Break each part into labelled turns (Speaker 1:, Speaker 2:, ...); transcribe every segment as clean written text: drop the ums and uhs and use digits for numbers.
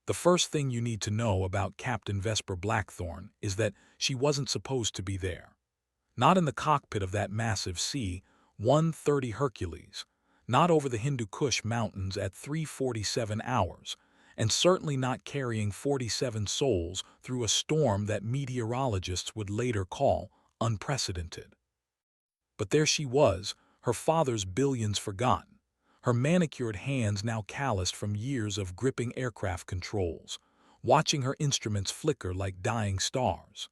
Speaker 1: The first thing you need to know about Captain Vesper Blackthorne is that she wasn't supposed to be there. Not in the cockpit of that massive C-130 Hercules, not over the Hindu Kush Mountains at 3:47 hours, and certainly not carrying 47 souls through a storm that meteorologists would later call unprecedented. But there she was, her father's billions forgotten, her manicured hands now calloused from years of gripping aircraft controls, watching her instruments flicker like dying stars.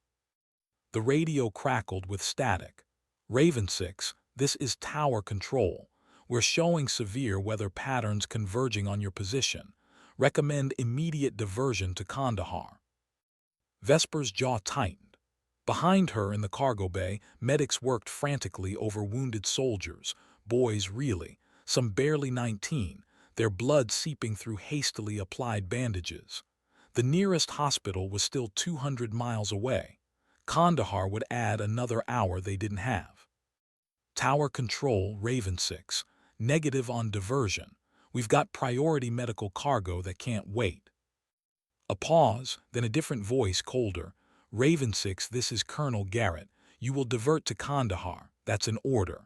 Speaker 1: The radio crackled with static. Raven 6, this is tower control. We're showing severe weather patterns converging on your position. Recommend immediate diversion to Kandahar. Vesper's jaw tightened. Behind her in the cargo bay, medics worked frantically over wounded soldiers, boys really, some barely 19, their blood seeping through hastily applied bandages. The nearest hospital was still 200 miles away. Kandahar would add another hour they didn't have. Tower control, Raven 6. Negative on diversion. We've got priority medical cargo that can't wait. A pause, then a different voice, colder. Raven 6, this is Colonel Garrett. You will divert to Kandahar. That's an order.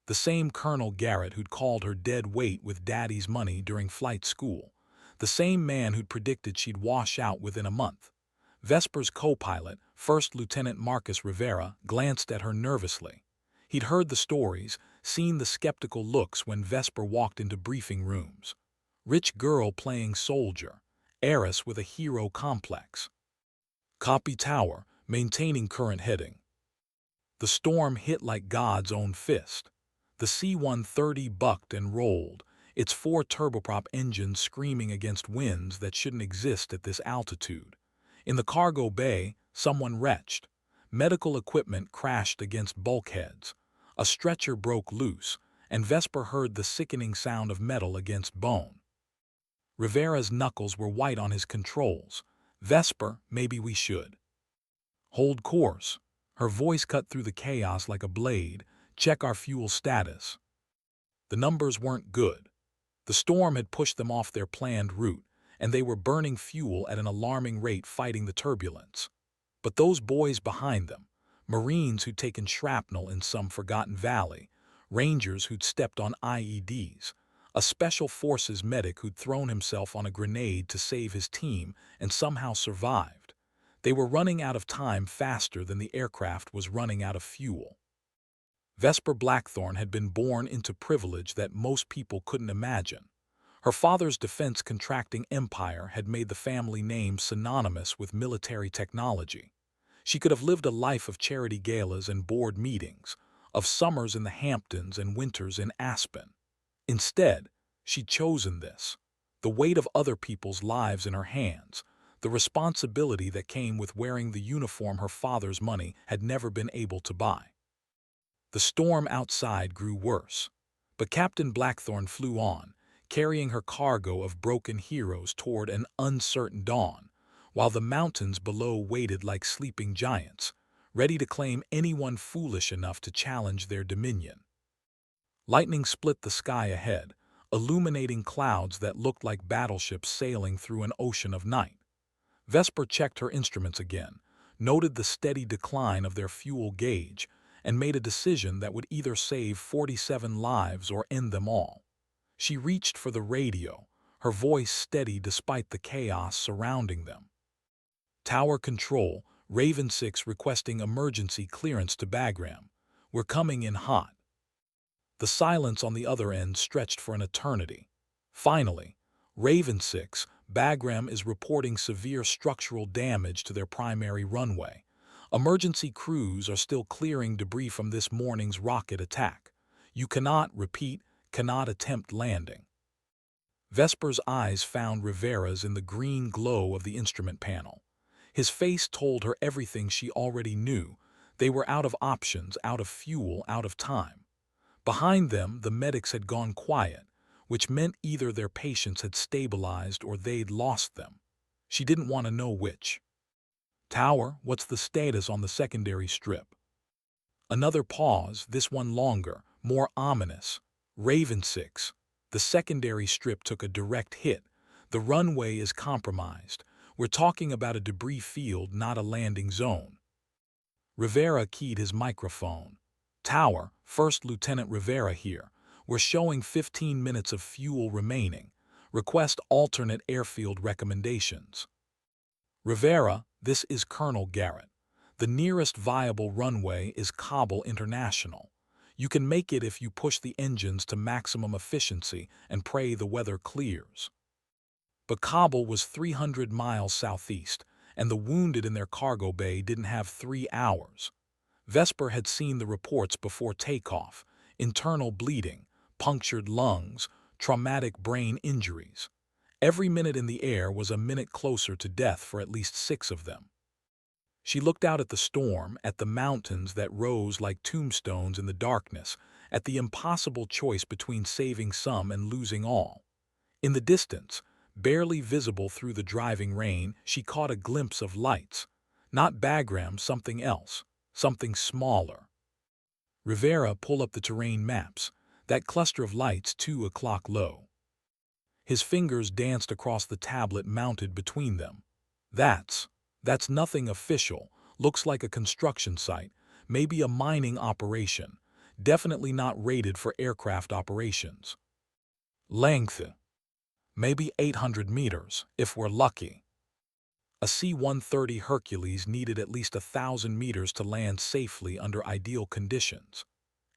Speaker 1: The same Colonel Garrett who'd called her dead weight with Daddy's money during flight school. The same man who'd predicted she'd wash out within a month. Vesper's co-pilot, First Lieutenant Marcus Rivera, glanced at her nervously. He'd heard the stories, seen the skeptical looks when Vesper walked into briefing rooms. Rich girl playing soldier, heiress with a hero complex. Copy Tower, maintaining current heading. The storm hit like God's own fist. The C-130 bucked and rolled, its 4 turboprop engines screaming against winds that shouldn't exist at this altitude. In the cargo bay, someone retched. Medical equipment crashed against bulkheads. A stretcher broke loose, and Vesper heard the sickening sound of metal against bone. Rivera's knuckles were white on his controls. Vesper, maybe we should. Hold course. Her voice cut through the chaos like a blade. Check our fuel status. The numbers weren't good. The storm had pushed them off their planned route, and they were burning fuel at an alarming rate fighting the turbulence. But those boys behind them, Marines who'd taken shrapnel in some forgotten valley, Rangers who'd stepped on IEDs, a special forces medic who'd thrown himself on a grenade to save his team and somehow survived. They were running out of time faster than the aircraft was running out of fuel. Vesper Blackthorne had been born into privilege that most people couldn't imagine. Her father's defense contracting empire had made the family name synonymous with military technology. She could have lived a life of charity galas and board meetings, of summers in the Hamptons and winters in Aspen. Instead, she'd chosen this, the weight of other people's lives in her hands, the responsibility that came with wearing the uniform her father's money had never been able to buy. The storm outside grew worse, but Captain Blackthorne flew on, carrying her cargo of broken heroes toward an uncertain dawn, while the mountains below waited like sleeping giants, ready to claim anyone foolish enough to challenge their dominion. Lightning split the sky ahead, illuminating clouds that looked like battleships sailing through an ocean of night. Vesper checked her instruments again, noted the steady decline of their fuel gauge, and made a decision that would either save 47 lives or end them all. She reached for the radio, her voice steady despite the chaos surrounding them. Tower control, Raven 6 requesting emergency clearance to Bagram. We're coming in hot. The silence on the other end stretched for an eternity. Finally, Raven 6, Bagram is reporting severe structural damage to their primary runway. Emergency crews are still clearing debris from this morning's rocket attack. You cannot, repeat, cannot attempt landing. Vesper's eyes found Rivera's in the green glow of the instrument panel. His face told her everything she already knew. They were out of options, out of fuel, out of time. Behind them, the medics had gone quiet, which meant either their patients had stabilized or they'd lost them. She didn't want to know which. Tower, what's the status on the secondary strip? Another pause, this one longer, more ominous. Raven 6. The secondary strip took a direct hit. The runway is compromised. We're talking about a debris field, not a landing zone. Rivera keyed his microphone. Tower, First Lieutenant Rivera here. We're showing 15 minutes of fuel remaining. Request alternate airfield recommendations. Rivera, this is Colonel Garrett. The nearest viable runway is Kabul International. You can make it if you push the engines to maximum efficiency and pray the weather clears. But Kabul was 300 miles southeast, and the wounded in their cargo bay didn't have 3 hours. Vesper had seen the reports before takeoff: internal bleeding, punctured lungs, traumatic brain injuries. Every minute in the air was a minute closer to death for at least 6 of them. She looked out at the storm, at the mountains that rose like tombstones in the darkness, at the impossible choice between saving some and losing all. In the distance, barely visible through the driving rain, she caught a glimpse of lights. Not Bagram, something else, something smaller. Rivera pulled up the terrain maps. That cluster of lights 2 o'clock low. His fingers danced across the tablet mounted between them. That's nothing official. Looks like a construction site, maybe a mining operation. Definitely not rated for aircraft operations. Length: maybe 800 meters, if we're lucky. A C-130 Hercules needed at least 1,000 meters to land safely under ideal conditions.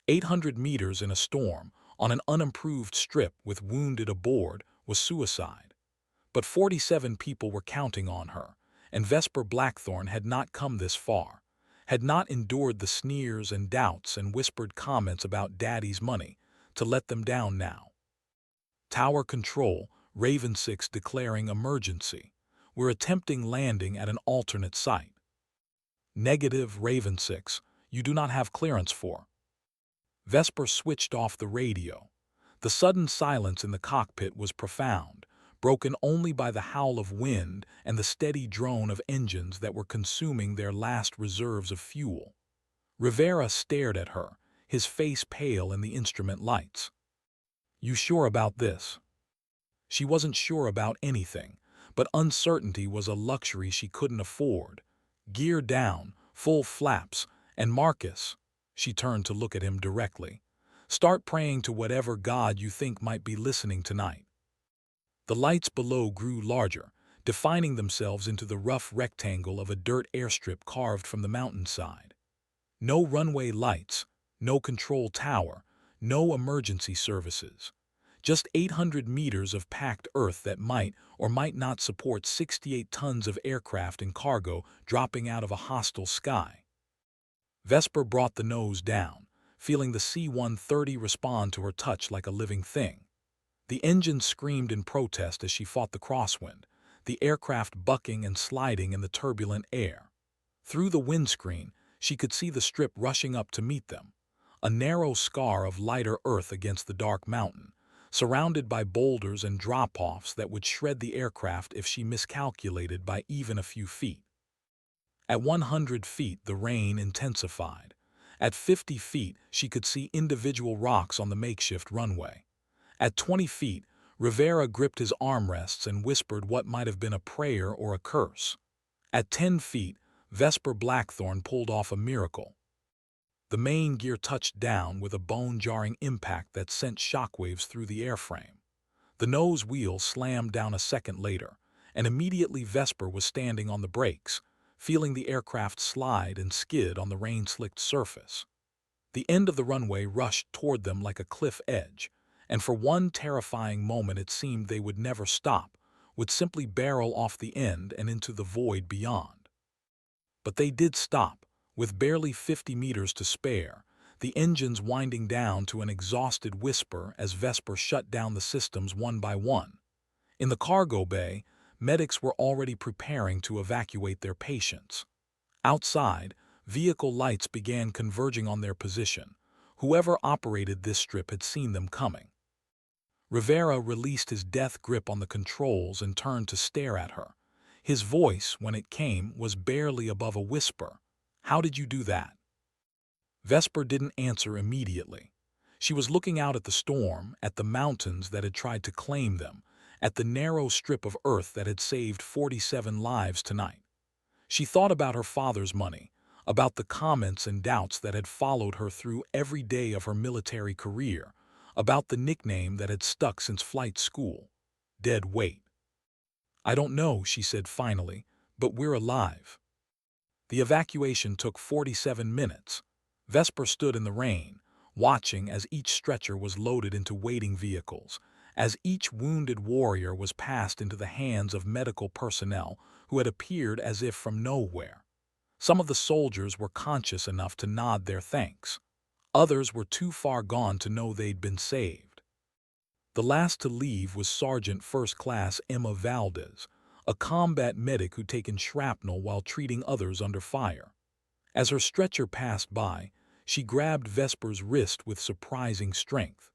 Speaker 1: 800 meters in a storm, on an unimproved strip with wounded aboard, was suicide. But 47 people were counting on her, and Vesper Blackthorn had not come this far, had not endured the sneers and doubts and whispered comments about Daddy's money, to let them down now. Tower Control, Raven 6 declaring emergency. We're attempting landing at an alternate site. Negative, Raven 6, you do not have clearance for. Vesper switched off the radio. The sudden silence in the cockpit was profound, broken only by the howl of wind and the steady drone of engines that were consuming their last reserves of fuel. Rivera stared at her, his face pale in the instrument lights. You sure about this? She wasn't sure about anything, but uncertainty was a luxury she couldn't afford. Gear down, full flaps, and Marcus, she turned to look at him directly, start praying to whatever God you think might be listening tonight. The lights below grew larger, defining themselves into the rough rectangle of a dirt airstrip carved from the mountainside. No runway lights, no control tower, no emergency services. Just 800 meters of packed earth that might or might not support 68 tons of aircraft and cargo dropping out of a hostile sky. Vesper brought the nose down, feeling the C-130 respond to her touch like a living thing. The engine screamed in protest as she fought the crosswind, the aircraft bucking and sliding in the turbulent air. Through the windscreen, she could see the strip rushing up to meet them, a narrow scar of lighter earth against the dark mountain, surrounded by boulders and drop-offs that would shred the aircraft if she miscalculated by even a few feet. At 100 feet, the rain intensified. At 50 feet, she could see individual rocks on the makeshift runway. At 20 feet, Rivera gripped his armrests and whispered what might have been a prayer or a curse. At 10 feet, Vesper Blackthorn pulled off a miracle. The main gear touched down with a bone-jarring impact that sent shockwaves through the airframe. The nose wheel slammed down a second later, and immediately Vesper was standing on the brakes, feeling the aircraft slide and skid on the rain-slicked surface. The end of the runway rushed toward them like a cliff edge, and for one terrifying moment it seemed they would never stop, would simply barrel off the end and into the void beyond. But they did stop, with barely 50 meters to spare, the engines winding down to an exhausted whisper as Vesper shut down the systems one by one. In the cargo bay, medics were already preparing to evacuate their patients. Outside, vehicle lights began converging on their position. Whoever operated this strip had seen them coming. Rivera released his death grip on the controls and turned to stare at her. His voice, when it came, was barely above a whisper. How did you do that? Vesper didn't answer immediately. She was looking out at the storm, at the mountains that had tried to claim them, at the narrow strip of earth that had saved 47 lives tonight. She thought about her father's money, about the comments and doubts that had followed her through every day of her military career, about the nickname that had stuck since flight school. Dead weight. "I don't know," she said finally, "but we're alive." The evacuation took 47 minutes. Vesper stood in the rain, watching as each stretcher was loaded into waiting vehicles, as each wounded warrior was passed into the hands of medical personnel who had appeared as if from nowhere. Some of the soldiers were conscious enough to nod their thanks. Others were too far gone to know they'd been saved. The last to leave was Sergeant First Class Emma Valdez, a combat medic who'd taken shrapnel while treating others under fire. As her stretcher passed by, she grabbed Vesper's wrist with surprising strength.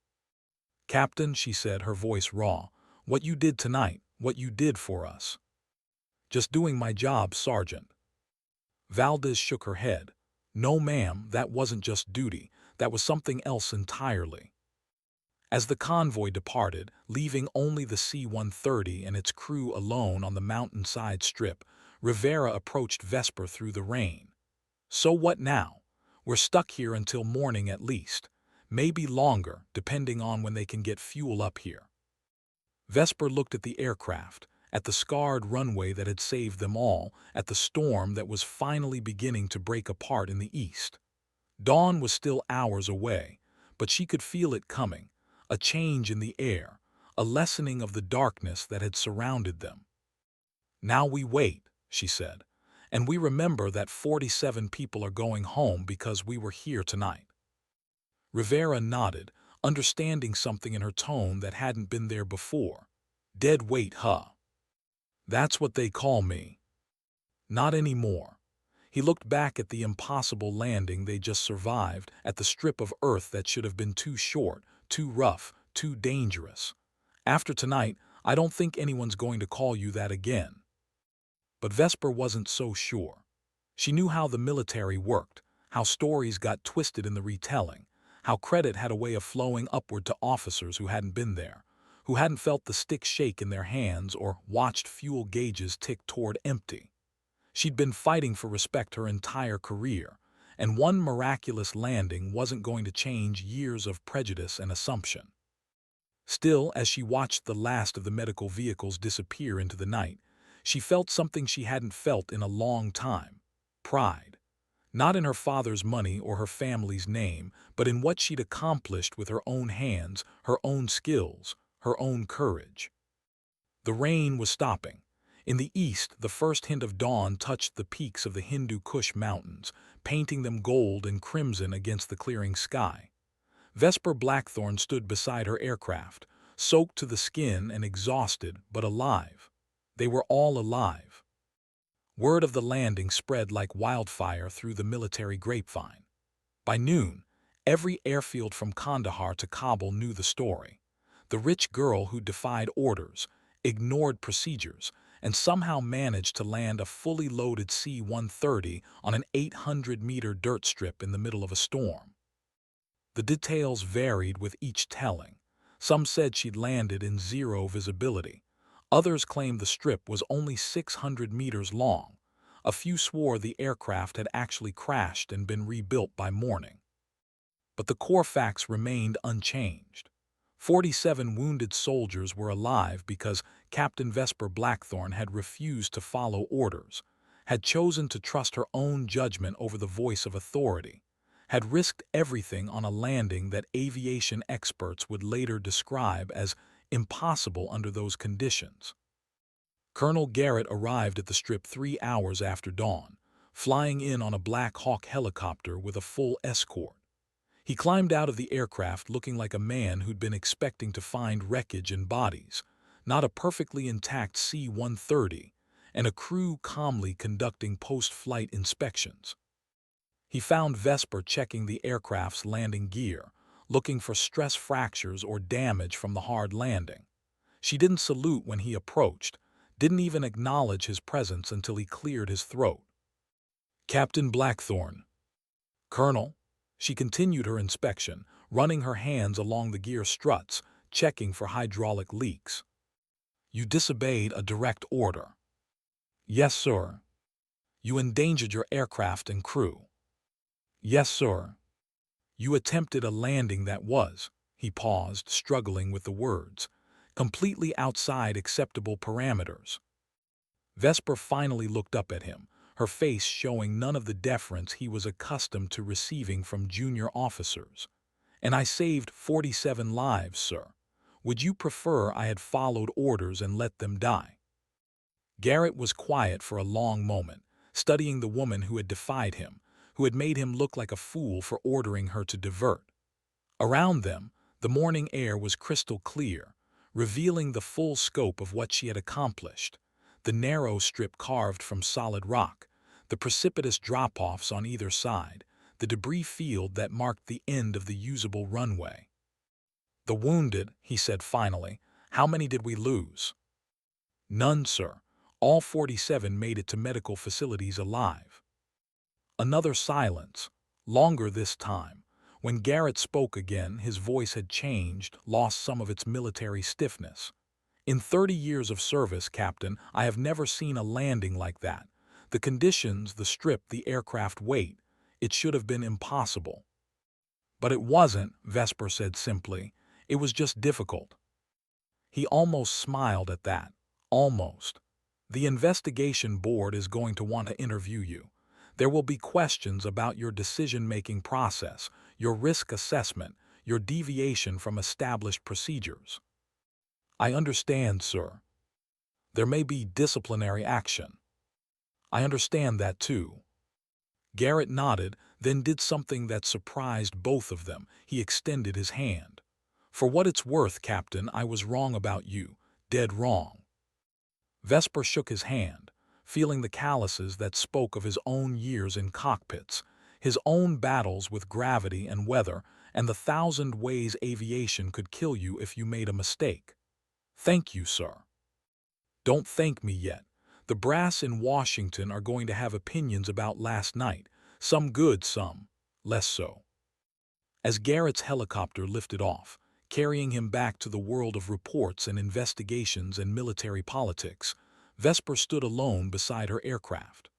Speaker 1: "Captain," she said, her voice raw, "what you did tonight, what you did for us." "Just doing my job, Sergeant." Valdez shook her head. "No, ma'am, that wasn't just duty. That was something else entirely." As the convoy departed, leaving only the C-130 and its crew alone on the mountainside strip, Rivera approached Vesper through the rain. "So what now? We're stuck here until morning at least. Maybe longer, depending on when they can get fuel up here." Vesper looked at the aircraft, at the scarred runway that had saved them all, at the storm that was finally beginning to break apart in the east. Dawn was still hours away, but she could feel it coming, a change in the air, a lessening of the darkness that had surrounded them. "Now we wait," she said, "and we remember that 47 people are going home because we were here tonight." Rivera nodded, understanding something in her tone that hadn't been there before. "Dead weight, huh? That's what they call me." "Not anymore." He looked back at the impossible landing they just survived, at the strip of earth that should have been too short, too rough, too dangerous. "After tonight, I don't think anyone's going to call you that again." But Vesper wasn't so sure. She knew how the military worked, how stories got twisted in the retelling, how credit had a way of flowing upward to officers who hadn't been there, who hadn't felt the stick shake in their hands or watched fuel gauges tick toward empty. She'd been fighting for respect her entire career, and one miraculous landing wasn't going to change years of prejudice and assumption. Still, as she watched the last of the medical vehicles disappear into the night, she felt something she hadn't felt in a long time: pride. Not in her father's money or her family's name, but in what she'd accomplished with her own hands, her own skills, her own courage. The rain was stopping. In the east, the first hint of dawn touched the peaks of the Hindu Kush Mountains, painting them gold and crimson against the clearing sky. Vesper Blackthorn stood beside her aircraft, soaked to the skin and exhausted, but alive. They were all alive. Word of the landing spread like wildfire through the military grapevine. By noon, every airfield from Kandahar to Kabul knew the story. The rich girl who defied orders, ignored procedures, and somehow managed to land a fully loaded C-130 on an 800-meter dirt strip in the middle of a storm. The details varied with each telling. Some said she'd landed in zero visibility. Others claimed the strip was only 600 meters long. A few swore the aircraft had actually crashed and been rebuilt by morning. But the core facts remained unchanged. 47 wounded soldiers were alive because Captain Vesper Blackthorn had refused to follow orders, had chosen to trust her own judgment over the voice of authority, had risked everything on a landing that aviation experts would later describe as impossible under those conditions. Colonel Garrett arrived at the strip 3 hours after dawn, flying in on a Black Hawk helicopter with a full escort. He climbed out of the aircraft looking like a man who'd been expecting to find wreckage and bodies, not a perfectly intact C-130, and a crew calmly conducting post-flight inspections. He found Vesper checking the aircraft's landing gear, looking for stress fractures or damage from the hard landing. She didn't salute when he approached, didn't even acknowledge his presence until he cleared his throat. "Captain Blackthorn." "Colonel." She continued her inspection, running her hands along the gear struts, checking for hydraulic leaks. You disobeyed a direct order. Yes, sir. You endangered your aircraft and crew. Yes, sir. You attempted a landing that was, he paused, struggling with the words, completely outside acceptable parameters. Vesper finally looked up at him, her face showing none of the deference he was accustomed to receiving from junior officers. And I saved 47 lives, sir. Would you prefer I had followed orders and let them die? Garrett was quiet for a long moment, studying the woman who had defied him, who had made him look like a fool for ordering her to divert. Around them, the morning air was crystal clear, revealing the full scope of what she had accomplished. The narrow strip carved from solid rock, the precipitous drop-offs on either side, the debris field that marked the end of the usable runway. The wounded, he said finally. How many did we lose? None, sir. All 47 made it to medical facilities alive. Another silence, longer this time. When Garrett spoke again, his voice had changed, lost some of its military stiffness. In 30 years of service, Captain, I have never seen a landing like that. The conditions, the strip, the aircraft weight, it should have been impossible. But it wasn't, Vesper said simply. It was just difficult. He almost smiled at that. Almost. The investigation board is going to want to interview you. There will be questions about your decision-making process, your risk assessment, your deviation from established procedures. I understand, sir. There may be disciplinary action. I understand that too. Garrett nodded, then did something that surprised both of them. He extended his hand. For what it's worth, Captain, I was wrong about you. Dead wrong. Vesper shook his hand, feeling the calluses that spoke of his own years in cockpits, his own battles with gravity and weather, and the 1,000 ways aviation could kill you if you made a mistake. Thank you, sir. Don't thank me yet. The brass in Washington are going to have opinions about last night, some good, some less so. As Garrett's helicopter lifted off, carrying him back to the world of reports and investigations and military politics, Vesper stood alone beside her aircraft.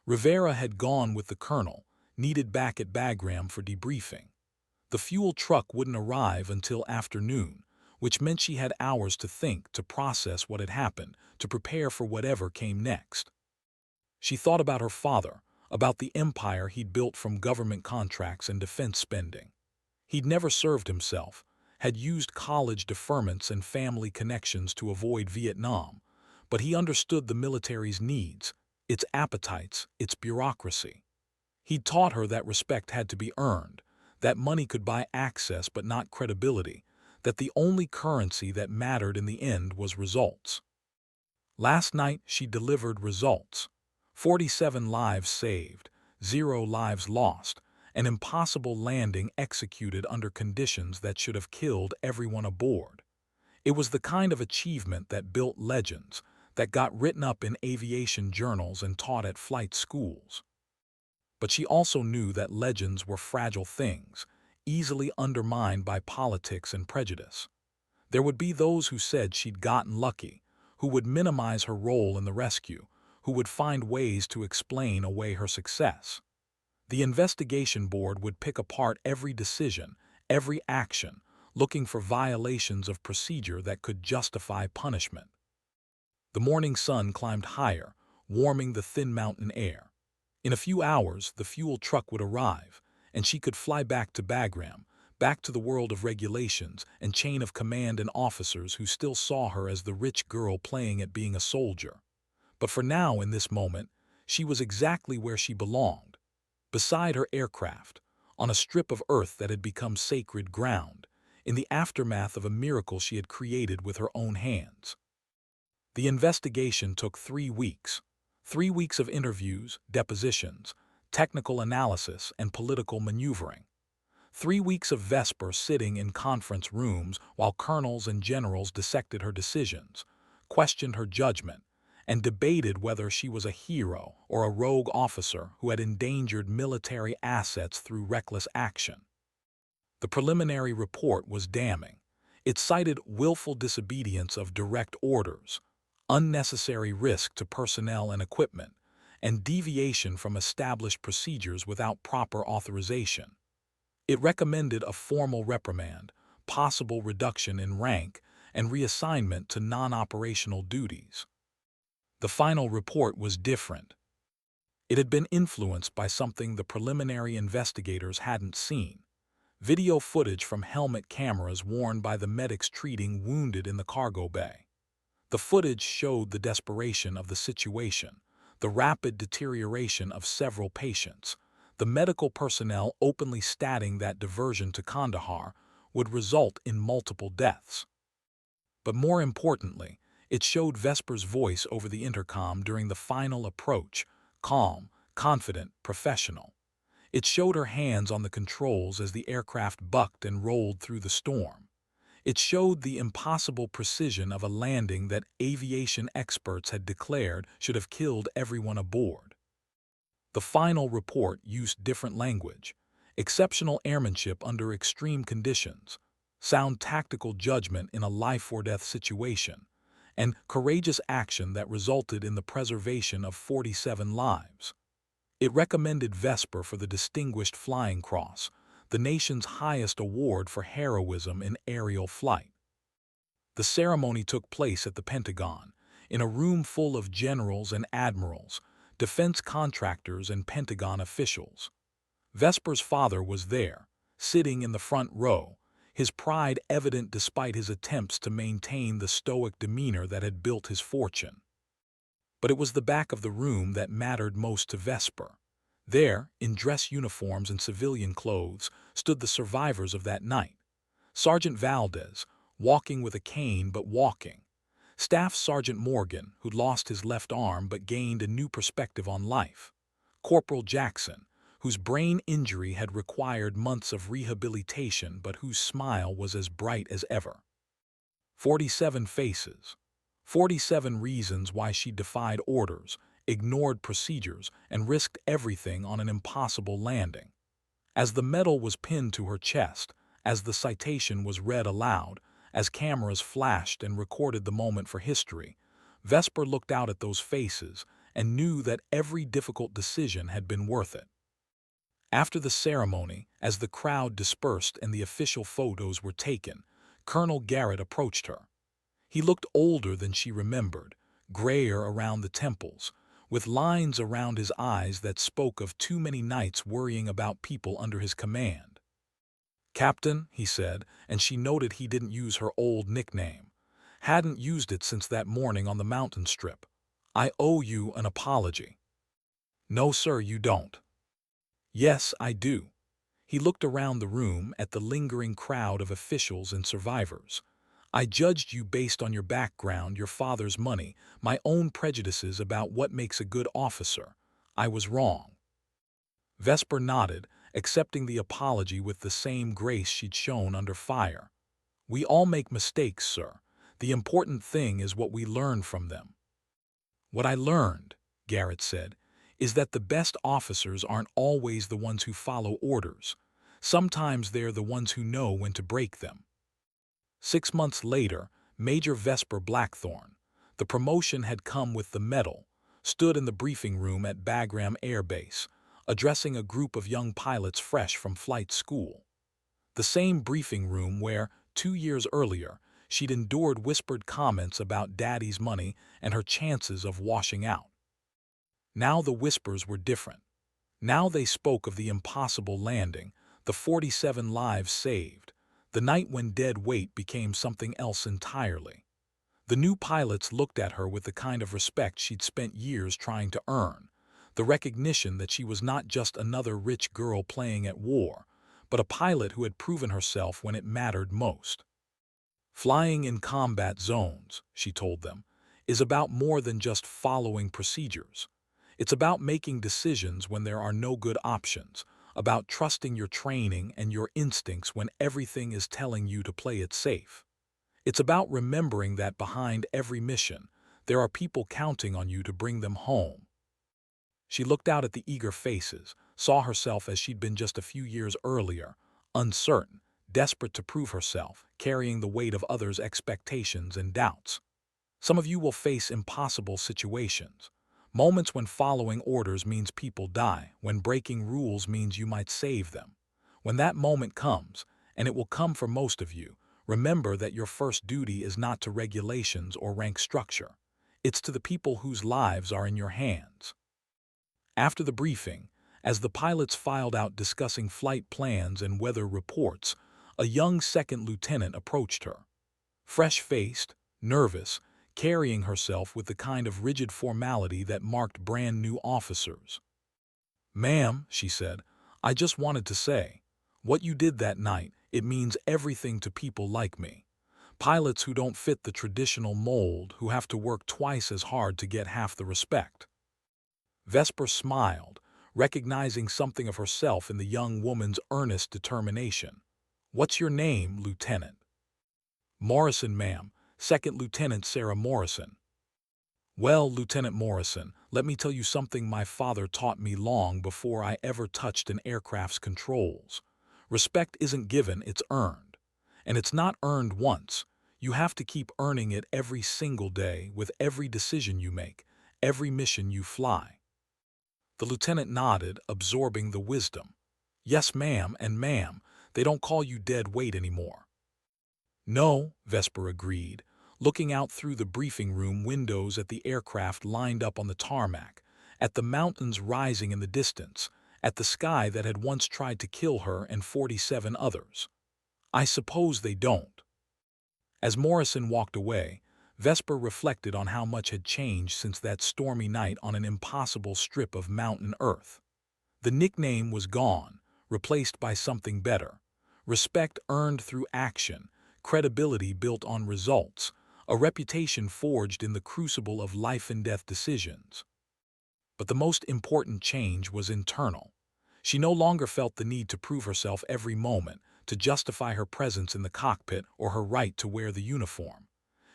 Speaker 1: Rivera had gone with the colonel, needed back at Bagram for debriefing. The fuel truck wouldn't arrive until afternoon, which meant she had hours to think, to process what had happened, to prepare for whatever came next. She thought about her father, about the empire he'd built from government contracts and defense spending. He'd never served himself, had used college deferments and family connections to avoid Vietnam, but he understood the military's needs, its appetites, its bureaucracy. He'd taught her that respect had to be earned, that money could buy access but not credibility, that the only currency that mattered in the end was results. Last night she delivered results. 47 lives saved, 0 lives lost, an impossible landing executed under conditions that should have killed everyone aboard. It was the kind of achievement that built legends, that got written up in aviation journals and taught at flight schools. But she also knew that legends were fragile things, easily undermined by politics and prejudice. There would be those who said she'd gotten lucky, who would minimize her role in the rescue, who would find ways to explain away her success. The investigation board would pick apart every decision, every action, looking for violations of procedure that could justify punishment. The morning sun climbed higher, warming the thin mountain air. In a few hours, the fuel truck would arrive, and she could fly back to Bagram, back to the world of regulations and chain of command and officers who still saw her as the rich girl playing at being a soldier. But for now, in this moment, she was exactly where she belonged. Beside her aircraft, on a strip of earth that had become sacred ground, in the aftermath of a miracle she had created with her own hands. The investigation took 3 weeks. 3 weeks of interviews, depositions, technical analysis, and political maneuvering. 3 weeks of Vesper sitting in conference rooms while colonels and generals dissected her decisions, questioned her judgment, and debated whether she was a hero or a rogue officer who had endangered military assets through reckless action. The preliminary report was damning. It cited willful disobedience of direct orders, unnecessary risk to personnel and equipment, and deviation from established procedures without proper authorization. It recommended a formal reprimand, possible reduction in rank, and reassignment to non-operational duties. The final report was different. It had been influenced by something the preliminary investigators hadn't seen: video footage from helmet cameras worn by the medics treating wounded in the cargo bay. The footage showed the desperation of the situation, the rapid deterioration of several patients, the medical personnel openly stating that diversion to Kandahar would result in multiple deaths. But more importantly, it showed Vesper's voice over the intercom during the final approach: calm, confident, professional. It showed her hands on the controls as the aircraft bucked and rolled through the storm. It showed the impossible precision of a landing that aviation experts had declared should have killed everyone aboard. The final report used different language: exceptional airmanship under extreme conditions, sound tactical judgment in a life-or-death situation, and courageous action that resulted in the preservation of 47 lives. It recommended Vesper for the Distinguished Flying Cross, the nation's highest award for heroism in aerial flight. The ceremony took place at the Pentagon, in a room full of generals and admirals, defense contractors and Pentagon officials. Vesper's father was there, sitting in the front row, his pride evident despite his attempts to maintain the stoic demeanor that had built his fortune. But it was the back of the room that mattered most to Vesper. There, in dress uniforms and civilian clothes, stood the survivors of that night. Sergeant Valdez, walking with a cane but walking. Staff Sergeant Morgan, who'd lost his left arm but gained a new perspective on life. Corporal Jackson, whose brain injury had required months of rehabilitation but whose smile was as bright as ever. 47 faces. 47 reasons why she defied orders, ignored procedures, and risked everything on an impossible landing. As the medal was pinned to her chest, as the citation was read aloud, as cameras flashed and recorded the moment for history, Vesper looked out at those faces and knew that every difficult decision had been worth it. After the ceremony, as the crowd dispersed and the official photos were taken, Colonel Garrett approached her. He looked older than she remembered, grayer around the temples, with lines around his eyes that spoke of too many nights worrying about people under his command. "Captain," he said, and she noted he didn't use her old nickname. Hadn't used it since that morning on the mountain strip. "I owe you an apology." "No, sir, you don't." "Yes, I do." He looked around the room at the lingering crowd of officials and survivors. "I judged you based on your background, your father's money, my own prejudices about what makes a good officer. I was wrong." Vesper nodded, accepting the apology with the same grace she'd shown under fire. "We all make mistakes, sir. The important thing is what we learn from them." "What I learned," Garrett said, "is that the best officers aren't always the ones who follow orders. Sometimes they're the ones who know when to break them." 6 months later, Major Vesper Blackthorne, the promotion had come with the medal, stood in the briefing room at Bagram Air Base, addressing a group of young pilots fresh from flight school. The same briefing room where, 2 years earlier, she'd endured whispered comments about Daddy's money and her chances of washing out. Now the whispers were different. Now they spoke of the impossible landing, the 47 lives saved, the night when dead weight became something else entirely. The new pilots looked at her with the kind of respect she'd spent years trying to earn, the recognition that she was not just another rich girl playing at war, but a pilot who had proven herself when it mattered most. "Flying in combat zones," she told them, "is about more than just following procedures. It's about making decisions when there are no good options, about trusting your training and your instincts when everything is telling you to play it safe. It's about remembering that behind every mission, there are people counting on you to bring them home." She looked out at the eager faces, saw herself as she'd been just a few years earlier, uncertain, desperate to prove herself, carrying the weight of others' expectations and doubts. Some of you will face impossible situations. Moments when following orders means people die, when breaking rules means you might save them. When that moment comes, and it will come for most of you, remember that your first duty is not to regulations or rank structure. It's to the people whose lives are in your hands. After the briefing, as the pilots filed out discussing flight plans and weather reports, a young second lieutenant approached her. Fresh-faced, nervous, carrying herself with the kind of rigid formality that marked brand-new officers. "Ma'am," she said, "I just wanted to say, what you did that night, it means everything to people like me. Pilots who don't fit the traditional mold, who have to work twice as hard to get half the respect." Vesper smiled, recognizing something of herself in the young woman's earnest determination. "What's your name, Lieutenant?" "Morrison, ma'am. Second Lieutenant Sarah Morrison." "Well, Lieutenant Morrison, let me tell you something my father taught me long before I ever touched an aircraft's controls. Respect isn't given, it's earned. And it's not earned once. You have to keep earning it every single day with every decision you make, every mission you fly." The lieutenant nodded, absorbing the wisdom. "Yes, ma'am, and ma'am, they don't call you dead weight anymore." "No," Vesper agreed, looking out through the briefing room windows at the aircraft lined up on the tarmac, at the mountains rising in the distance, at the sky that had once tried to kill her and 47 others. "I suppose they don't." As Morrison walked away, Vesper reflected on how much had changed since that stormy night on an impossible strip of mountain earth. The nickname was gone, replaced by something better. Respect earned through action, credibility built on results, a reputation forged in the crucible of life-and-death decisions. But the most important change was internal. She no longer felt the need to prove herself every moment, to justify her presence in the cockpit or her right to wear the uniform.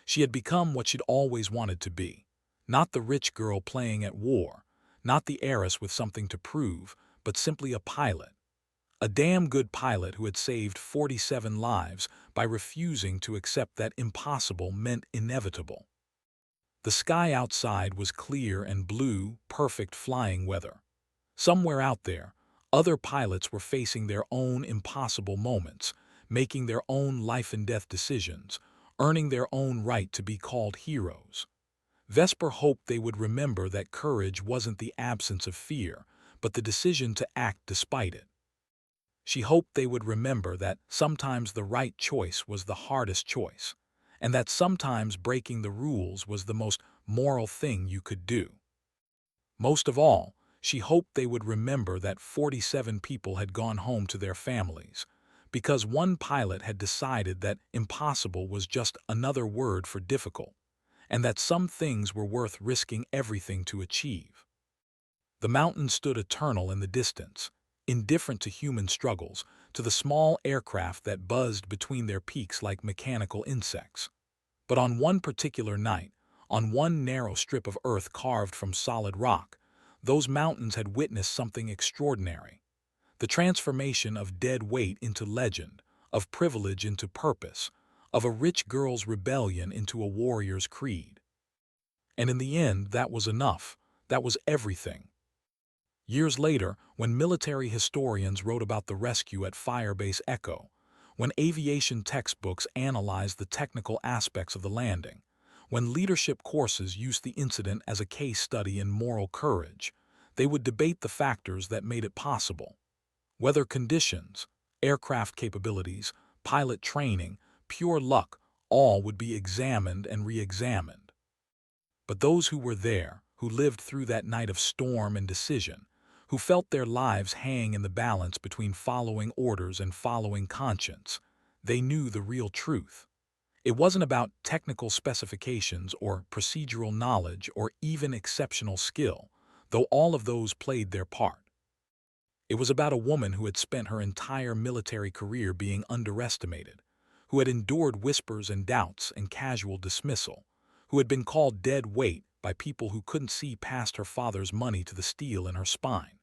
Speaker 1: She had become what she'd always wanted to be. Not the rich girl playing at war, not the heiress with something to prove, but simply a pilot. A damn good pilot who had saved 47 lives by refusing to accept that impossible meant inevitable. The sky outside was clear and blue, perfect flying weather. Somewhere out there, other pilots were facing their own impossible moments, making their own life-and-death decisions, earning their own right to be called heroes. Vesper hoped they would remember that courage wasn't the absence of fear, but the decision to act despite it. She hoped they would remember that sometimes the right choice was the hardest choice, and that sometimes breaking the rules was the most moral thing you could do. Most of all, she hoped they would remember that 47 people had gone home to their families, because one pilot had decided that impossible was just another word for difficult, and that some things were worth risking everything to achieve. The mountains stood eternal in the distance, indifferent to human struggles, to the small aircraft that buzzed between their peaks like mechanical insects. But on one particular night, on one narrow strip of earth carved from solid rock, those mountains had witnessed something extraordinary. The transformation of dead weight into legend, of privilege into purpose, of a rich girl's rebellion into a warrior's creed. And in the end, that was enough. That was everything. Years later, when military historians wrote about the rescue at Firebase Echo, when aviation textbooks analyzed the technical aspects of the landing, when leadership courses used the incident as a case study in moral courage, they would debate the factors that made it possible. Weather conditions, aircraft capabilities, pilot training, pure luck, all would be examined and re-examined. But those who were there, who lived through that night of storm and decision, who felt their lives hang in the balance between following orders and following conscience, they knew the real truth. It wasn't about technical specifications or procedural knowledge or even exceptional skill, though all of those played their part. It was about a woman who had spent her entire military career being underestimated, who had endured whispers and doubts and casual dismissal, who had been called dead weight by people who couldn't see past her father's money to the steel in her spine.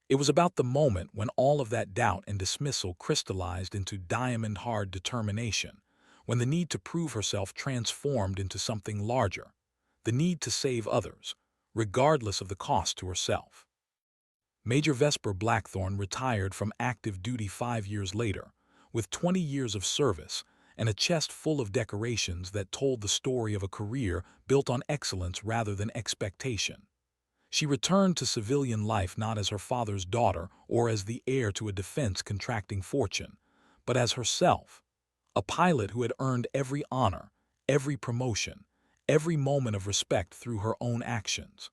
Speaker 1: It was about the moment when all of that doubt and dismissal crystallized into diamond-hard determination, when the need to prove herself transformed into something larger, the need to save others, regardless of the cost to herself. Major Vesper Blackthorne retired from active duty 5 years later, with 20 years of service and a chest full of decorations that told the story of a career built on excellence rather than expectation. She returned to civilian life not as her father's daughter or as the heir to a defense-contracting fortune, but as herself, a pilot who had earned every honor, every promotion, every moment of respect through her own actions.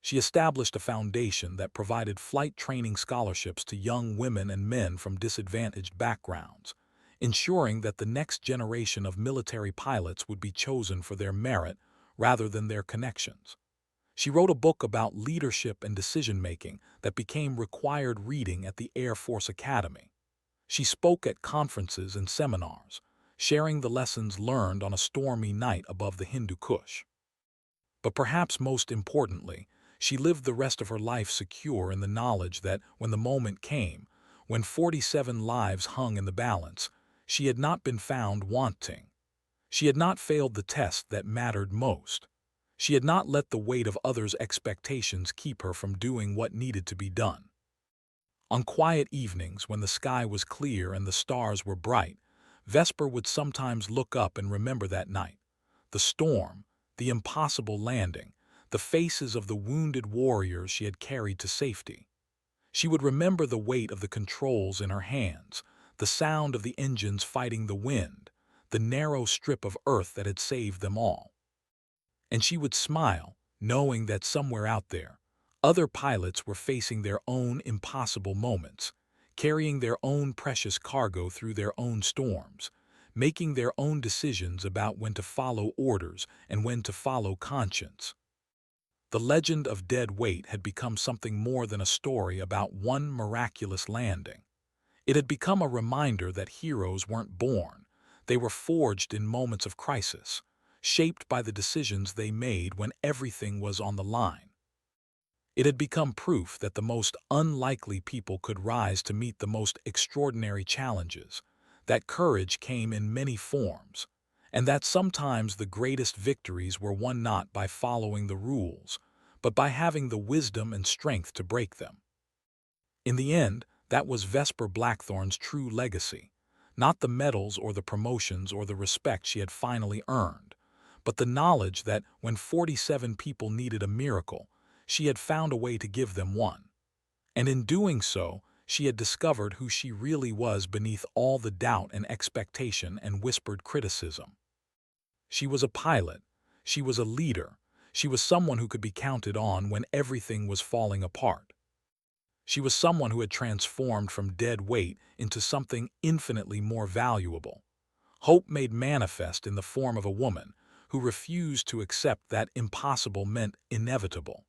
Speaker 1: She established a foundation that provided flight training scholarships to young women and men from disadvantaged backgrounds, ensuring that the next generation of military pilots would be chosen for their merit rather than their connections. She wrote a book about leadership and decision-making that became required reading at the Air Force Academy. She spoke at conferences and seminars, sharing the lessons learned on a stormy night above the Hindu Kush. But perhaps most importantly, she lived the rest of her life secure in the knowledge that when the moment came, when 47 lives hung in the balance, she had not been found wanting. She had not failed the test that mattered most. She had not let the weight of others' expectations keep her from doing what needed to be done. On quiet evenings when the sky was clear and the stars were bright, Vesper would sometimes look up and remember that night. The storm, the impossible landing, the faces of the wounded warriors she had carried to safety. She would remember the weight of the controls in her hands, the sound of the engines fighting the wind, the narrow strip of earth that had saved them all. And she would smile, knowing that somewhere out there, other pilots were facing their own impossible moments, carrying their own precious cargo through their own storms, making their own decisions about when to follow orders and when to follow conscience. The legend of dead weight had become something more than a story about one miraculous landing. It had become a reminder that heroes weren't born, they were forged in moments of crisis, shaped by the decisions they made when everything was on the line. It had become proof that the most unlikely people could rise to meet the most extraordinary challenges, that courage came in many forms, and that sometimes the greatest victories were won not by following the rules, but by having the wisdom and strength to break them. In the end, that was Vesper Blackthorne's true legacy, not the medals or the promotions or the respect she had finally earned, but the knowledge that when 47 people needed a miracle, she had found a way to give them one. And in doing so, she had discovered who she really was beneath all the doubt and expectation and whispered criticism. She was a pilot, she was a leader, she was someone who could be counted on when everything was falling apart. She was someone who had transformed from dead weight into something infinitely more valuable. Hope made manifest in the form of a woman who refused to accept that impossible meant inevitable.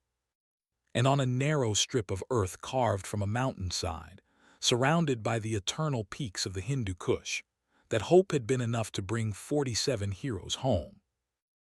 Speaker 1: And on a narrow strip of earth carved from a mountainside, surrounded by the eternal peaks of the Hindu Kush, that hope had been enough to bring 47 heroes home.